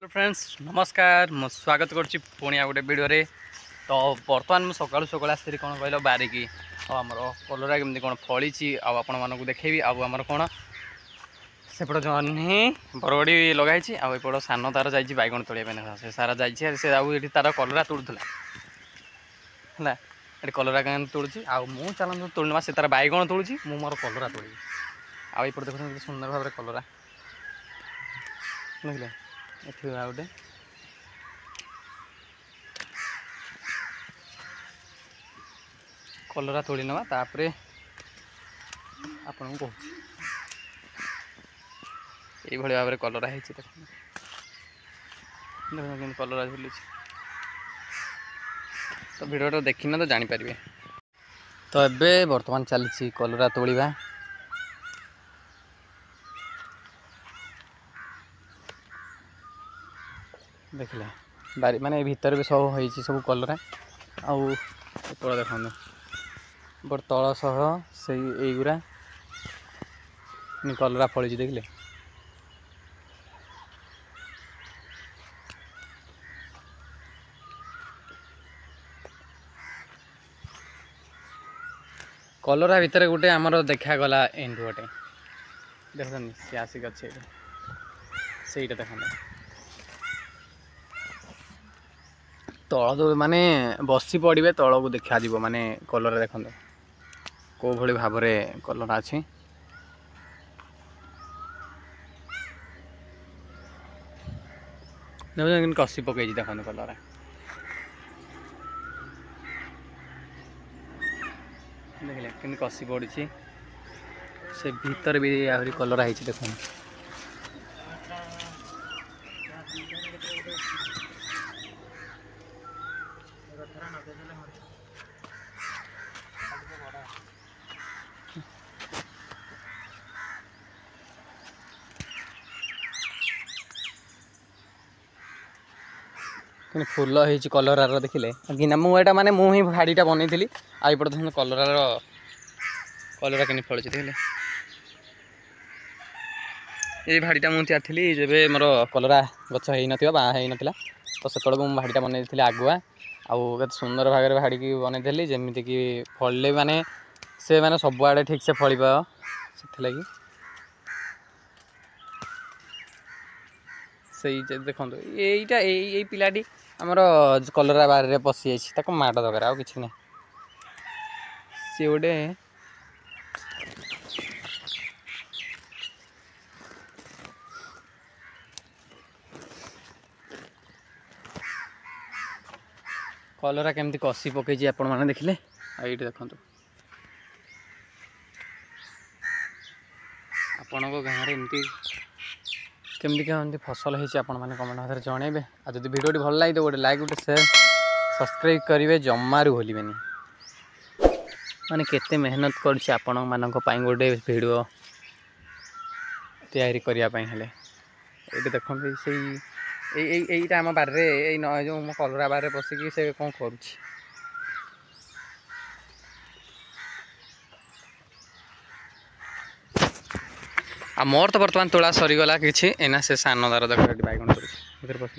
Friends नमस्कार मु स्वागत करुच्ची पुणी आ गोटे वीडियो रे। तो बर्तमान मुझे सकालू सकाल आसती कौन कहल बारिकी आमर कलरा केमती कौन फली आपण मानक देखेबी आमर कौन सेपट जह्नी बरगड़ी लगाई आउट सान तार जाइए बैगण तोड़ा से सारा जाइए से तार कलरा तोड़ूला है ये कलरा कहीं तोड़ुची आउ चलू तोड़ना से तार बैगण तोड़ुची मु मोर कलरा तोड़ी आउट देखते सुंदर भाव में कलरा देखिले ये गोटे कलरा तोड़ी नवा तापरे आपन को ये भाव में कलरा है कलरा झुलुच तो भिडियो देखना तो जानीपारे। तो एबे बर्तमान चली कलरा तोड़ा देखिले बारी माने भीतर भी सब होई सब कलरा आउ देखो बड़ तल सह से युरा कलरा फली देखिले कलरा भितर गोटे आमर देखा गला एंड गोटे देख सी आसिक अच्छे से देखा तल माने बसी पड़े तल को देखा माने कलर देखो कौ भली भाव में कलर अच्छी कषि पकई देखो कलर देखिले कि कषि पड़ी से भीतर भी आहरी कलर है देखो फुल हो कलरार देखिले कि मुझे माने मुझे भाड़ीटा बनई आईपट देखते कलरार कलरा कि फल देखिले ये भाड़ीटा मुझे थी जब मोर कलरा गच हो ना तो से मुझे भाड़ीटा बनई आगुआ आउ सुंदर भाग में भाड़ी की बनई जमीती कि फल माने से माने सबुआड़े ठीक से फल से लगी से देखो यहीटा यही पिलाटी आमर कलरा बारे में पशि जाता माड़ दरकार आउ कि ना सी गोटे कलरा केमती कषि पकई आपण मैंने देखिले ये देखो आपण गाँव में एमती केमती क्या फसल होती मैंने कमेंट भाषा जनइबे आ जब भिडियो भल लगे तो गोटे लाइक गोटे शेयर सब्सक्राइब करेंगे जमारू भूलें माने केते मेहनत करपण मान गोटे भिडियो तैयारी करने ये देखो से आम बारे जो मो कलरा बारे पशिकी से कौन कर मोर तो बर्तमान तोड़ा सरीगला कि एना से सान दार देख बैगण पस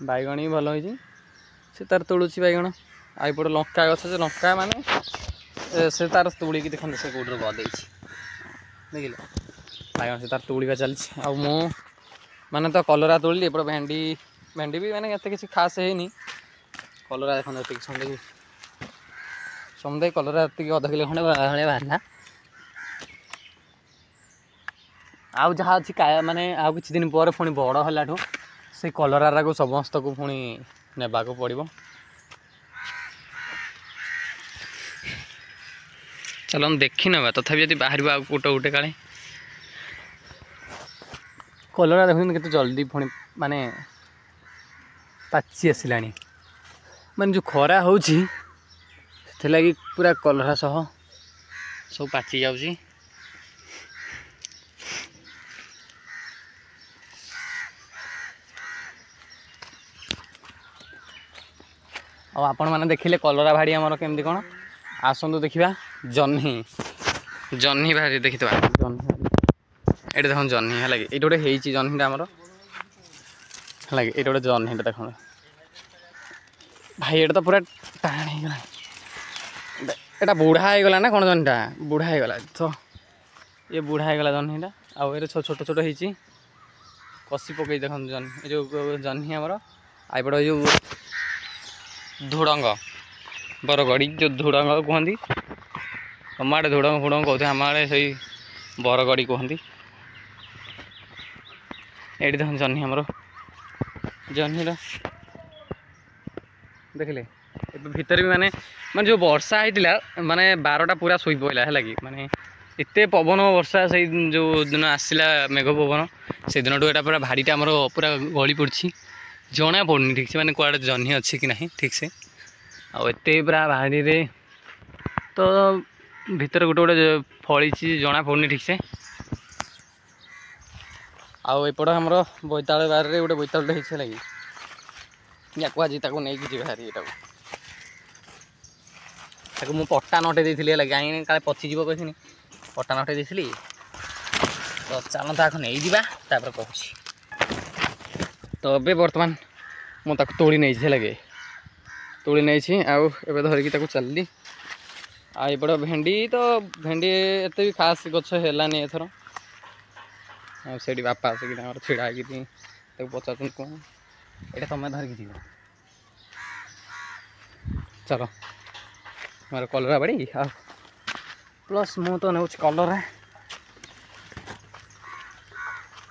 बैगण ही भल हो तार तोड़ुची बैगण आईपट लंका गछ से लंका माने से तार तोड़ी की देखते से कौट गदे देखिले बैगण से तार तोड़ा चलती आ माने तो कलरा तोड़ी एपट भेंडी भेंडी भी माने किसी खास है कलरा देखते समझे समझे कलरा अध किलो खंडे भाई बाहर आउ जहाँ अच्छी माने आउ किछि दिन पर पुणी बड़ है से कलरा को समस्त को पुणी नेबा को पड़ो चलो हम देखी ना तथापि जब बाहर आ गोटे गोटे काले कलरा देखते केते जल्दी पुणी माने पाची आसला माने जो खरा होची लगी पूरा कलरा सह सब पाची जाऊँगी आपण मैंने देखिले कलरा भाड़ी आमर केमती कौन आसतु देखा जह्नी जह्नी भारी देखी जह्नी ये देखो जह्नी है ये गोटे जह्नीटा आमर है ये गोटे जह्नी देख भाई ये तो पूरा टाण होगा एटा बुढ़ा होगा ना कौन जह्नीटा बुढ़ा होगा तो ये बुढ़ा होगा जह्नीटा आउ ये छोट छोट होती कषि पकई देख जह्नी जो जह्नी आमर आईपट जो धुड़ंग बरगड़ी जो धुड़ंग कहती तुम आड़े धुड़ंग फुड़ंग कहते आम आड़े से बरगड़ी कहती ये देख जह्नी आमर जह्नीर देखिले भितर भी माने माने जो वर्षा होता माने 12टा पूरा शुई पड़ा है कि माने एत पवन वर्षा से जो दिन आसला मेघ पवन से दिन यहाँ पूरा भाड़ीटा आमर पूरा गली पड़ी जना पड़नी ठीक से माने कड़े जह्नी अच्छी कि ना ठीक से आते पूरा भाड़ी रे तो भितर गोटे गोटे फली जना पड़नी ठीक से आउट आमर बोईताल बार रे गोटे बोईताल होती लगी या आज नहीं जी भारी यहाँ मुझे पट्टा नटे देती कहीं काले पचिज कहीं पट्टा नटे देती तो चलता आख नहीं जापर कहूँ तो ए बर्तमान मुझे तोड़ी नहीं लगे तोड़ी नहीं आवे धरिकी चलली आईपट भेंडी तो भेंडी एत भी खास गछ है एथर से बापा आसिक छिड़ा पचार कौन ये तुम धरिकी जीव चलो मोर कलरा बाड़ी प्लस मु तो नौ कलरा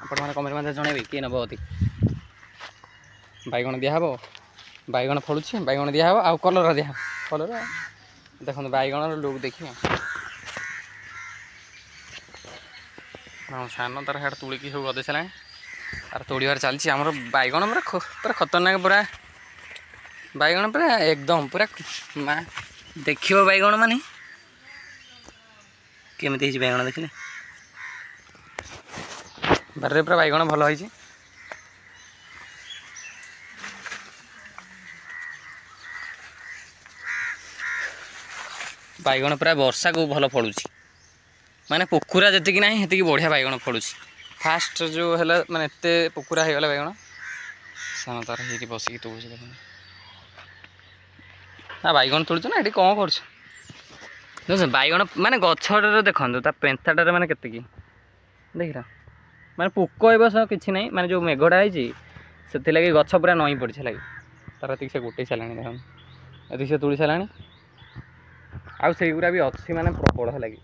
आप कमेंट मध्य जनइबे किए नब अधिक बैगण दिहब बैगण फलुँ बैगण दिहब आउ कलरा दिहब कलरा देखो बैगण लुक देखिए हाँ सान तार हाड़ तुड़िकी सब गदे सारा तार तोड़ार चलती आम बैगण पूरा खतरनाक पूरा बैगण पूरा एकदम पूरा माँ देख बैगण माने केमी बैगण देखिले बारे पूरा बैगण भल हो बैगण पूरा वर्षा को भल फलुँ माने पोकुरा जी ना ये बढ़िया बैगण फलुँ फास्ट जो है माने एत पोकुरा हो गला बैगण सान तार ये बसिक तो हाँ बैगण तोड़ू ना ये कौन कर बैगण माने गछर देखो पेंथाटार माने केत देख माने पोक ए बस कि ना माने जो मेघटा है से लगे गछ पूरा नई पड़ी लगे तार से गोटे सारा देख ये से तुड़ी सारा आगुरा भी अच्छी माने प्रबल है लगे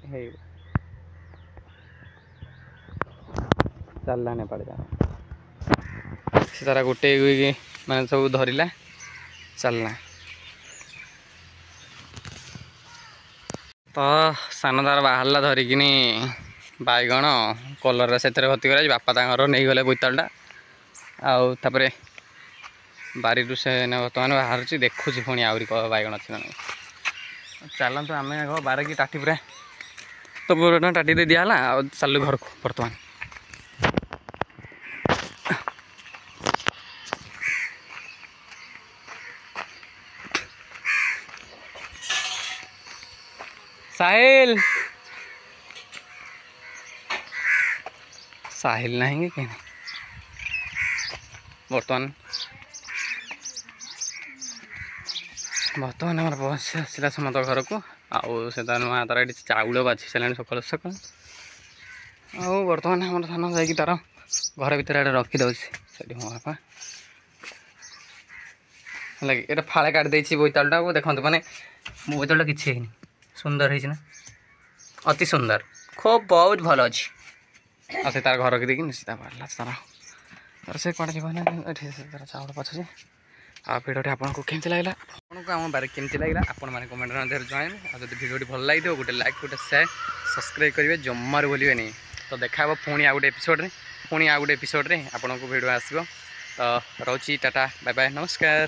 चलला नेपाल से तारा गोटे माने सब धरला चलना तो सान तार बाहरला धरिकी बैगण कलर से भर्ती कर बापा तांकर नहीं गले बोईतालटा आउे बारी से बर्तमान बाहर देखुची पुणी आहरी बैगण अच्छी ना चलतु आम आग बारकी टाटी पूरा तो पूरा टाटी दे दिहला चलु घर को बर्तमान साहिल साहिल नहीं कहीं बर्तमान बर्तमान आम बस आसला समत घर को आउ से नुआ तार ये चाउल बाछी सारे सकाल सकाल आउ बर्तमान आम सान जा तार घर भर आड़े रखीदे से मो बापा लगे ये फाड़े काट देती बोईतालटा को देखो मैंने बोईतालटा कि सुंदर है ना अति सुंदर खूब बहुत भल अच्छी से तार घर रखीदी सीधा बाहर तार तार से कड़े जीवन तार चाउल पछुचे आ भिडियो आपको केमती लगे आपको आम बारे केमती लगे आपण मैंने कमेंट जन जब भिडियो भल लगे गोटे लाइक गोटे शेयर सब्सक्राइब करेंगे जमार भूलें नहीं तो देखा पुणी आ गोटे एपिसोड पुणी आ गोटे एपिसोड आपको भिडियो आसो तो रोची टाटा बाय बाय नमस्कार।